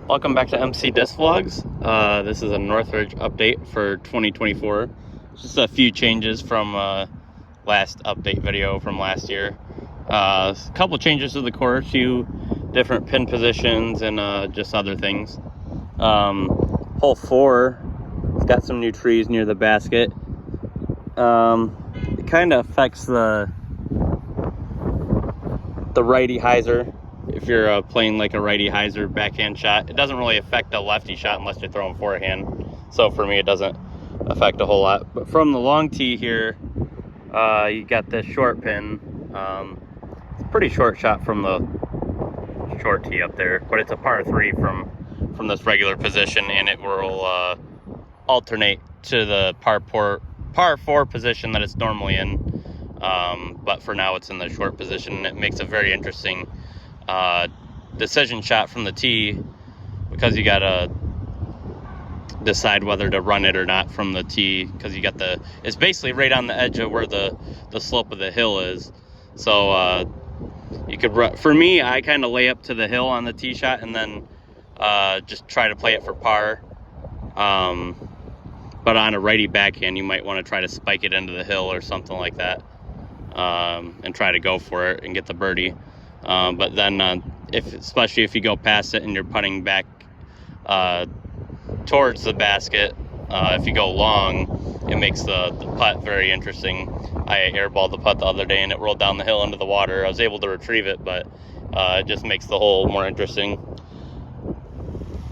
Welcome back to MC Disc Vlogs. This is a Northridge update for 2024. Just a few changes from last update video from last year. A couple changes to the course, few different pin positions, and just other things. Hole 4, it's got some new trees near the basket. It kind of affects the righty hyzer. If you're playing like a righty hyzer backhand shot, it doesn't really affect a lefty shot unless you're throwing forehand. So for me, it doesn't affect a whole lot. But from the long tee here, you got this short pin. It's a pretty short shot from the short tee up there, but it's a par 3 from this regular position, and it will alternate to the par 4 position that it's normally in. But for now, it's in the short position, and it makes a very interesting decision shot from the tee, because you gotta decide whether to run it or not from the tee, because you got it's basically right on the edge of where the slope of the hill is. So you could run. For me, I kind of lay up to the hill on the tee shot and then just try to play it for par. But on a righty backhand, you might want to try to spike it into the hill or something like that, and try to go for it and get the birdie. But then especially if you go past it and you're putting back towards the basket, if you go long, it makes the putt very interesting. I airballed the putt the other day and it rolled down the hill into the water. I was able to retrieve it, but it just makes the hole more interesting.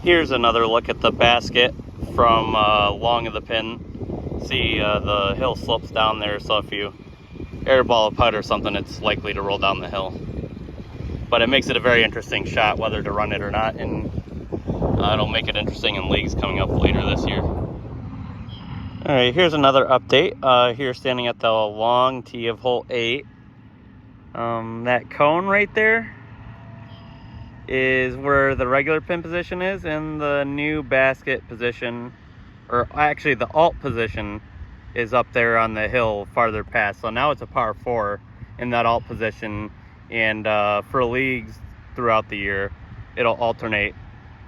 Here's another look at the basket from long of the pin. See, the hill slopes down there, so if you airball a putt or something, it's likely to roll down the hill. But it makes it a very interesting shot whether to run it or not, and it'll make it interesting in leagues coming up later this year. Alright, here's another update. Here standing at the long tee of hole 8. That cone right there is where the regular pin position is, and the new basket position, or actually the alt position, is up there on the hill farther past. So now it's a par 4 in that alt position. And for leagues throughout the year, it'll alternate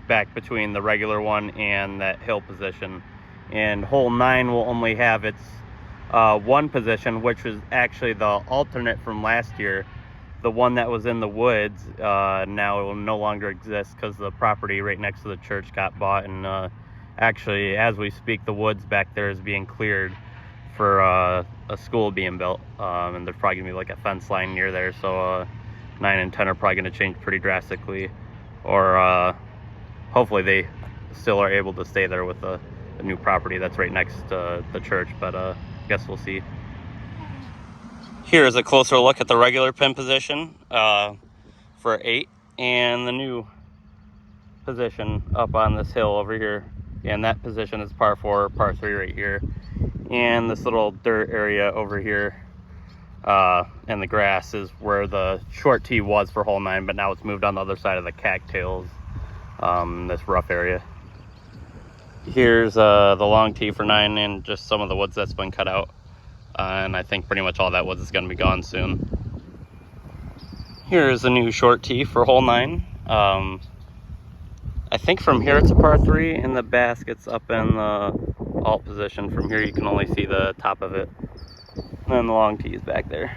back between the regular one and that hill position. And hole 9 will only have its one position, which was actually the alternate from last year. The one that was in the woods, now it will no longer exist because the property right next to the church got bought. And actually, as we speak, the woods back there is being cleared for a school being built, and there's probably gonna be like a fence line near there, so 9 and 10 are probably gonna change pretty drastically, or hopefully they still are able to stay there with the new property that's right next to the church, but I guess we'll see. Here's a closer look at the regular pin position for 8 and the new position up on this hill over here, and that position is par 4, par 3 right here. And this little dirt area over here and the grass is where the short tee was for hole 9, but now it's moved on the other side of the cattails, this rough area. Here's the long tee for 9 and just some of the woods that's been cut out, and I think pretty much all that woods is going to be gone soon. Here's the new short tee for hole 9. I think from here it's a par 3, and the basket's up in the alt position. From here you can only see the top of it, and then the long tee is back there.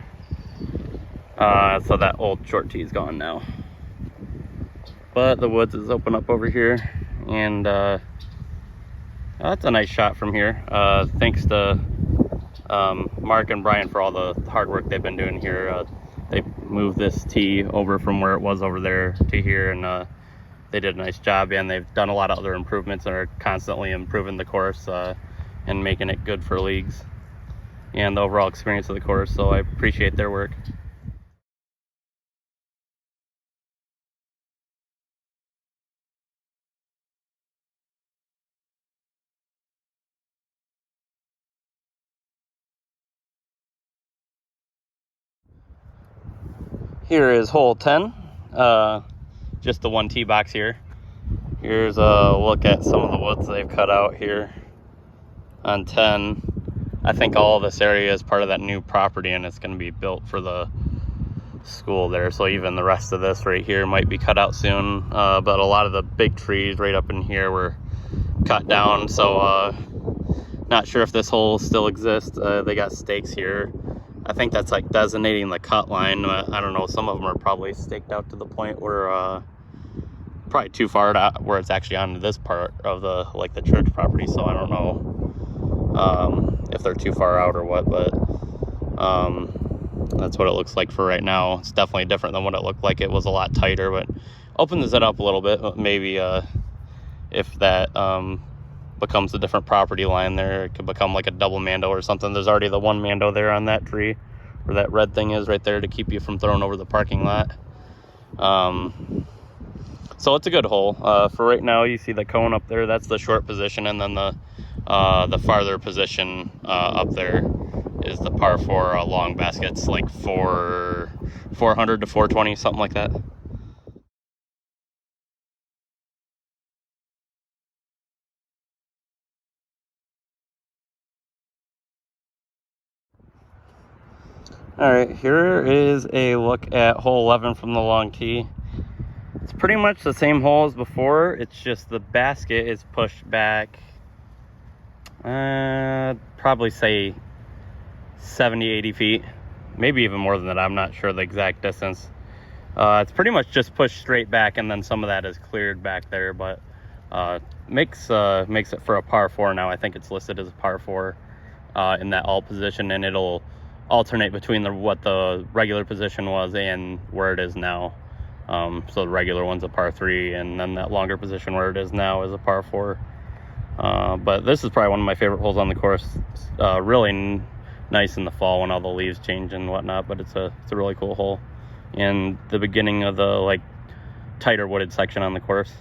So that old short tee is gone now, but the woods is open up over here, and that's a nice shot from here. Thanks to Mark and Brian for all the hard work they've been doing here. They moved this tee over from where it was over there to here, and they did a nice job, and they've done a lot of other improvements and are constantly improving the course and making it good for leagues and the overall experience of the course, so I appreciate their work. Here is hole 10, just the one tee box here. Here's a look at some of the woods they've cut out here on 10. I think all of this area is part of that new property, and it's going to be built for the school there, so even the rest of this right here might be cut out soon. But a lot of the big trees right up in here were cut down, so not sure if this hole still exists. They got stakes here. I think that's like designating the cut line. I don't know, some of them are probably staked out to the point where probably too far to where it's actually onto this part of the like the church property, so I don't know if they're too far out or what, but that's what it looks like for right now. It's definitely different than what it looked like. It was a lot tighter, but opens it up a little bit. Maybe if that becomes a different property line there, it could become like a double mando or something. There's already the one mando there on that tree where that red thing is right there to keep you from throwing over the parking lot. So it's a good hole. For right now, you see the cone up there, that's the short position, and then the farther position up there is the par 4 long baskets, like 400 to 420, something like that. All right, here is a look at hole 11 from the long tee. It's pretty much the same hole as before. It's just the basket is pushed back, probably say 70, 80 feet, maybe even more than that. I'm not sure the exact distance. It's pretty much just pushed straight back, and then some of that is cleared back there, but makes it for a par 4 now. I think it's listed as a par 4 in that alt position, and it'll alternate between what the regular position was and where it is now. So the regular one's a par 3, and then that longer position where it is now is a par 4. But this is probably one of my favorite holes on the course. Really nice in the fall when all the leaves change and whatnot, but it's a really cool hole, and the beginning of the like tighter wooded section on the course.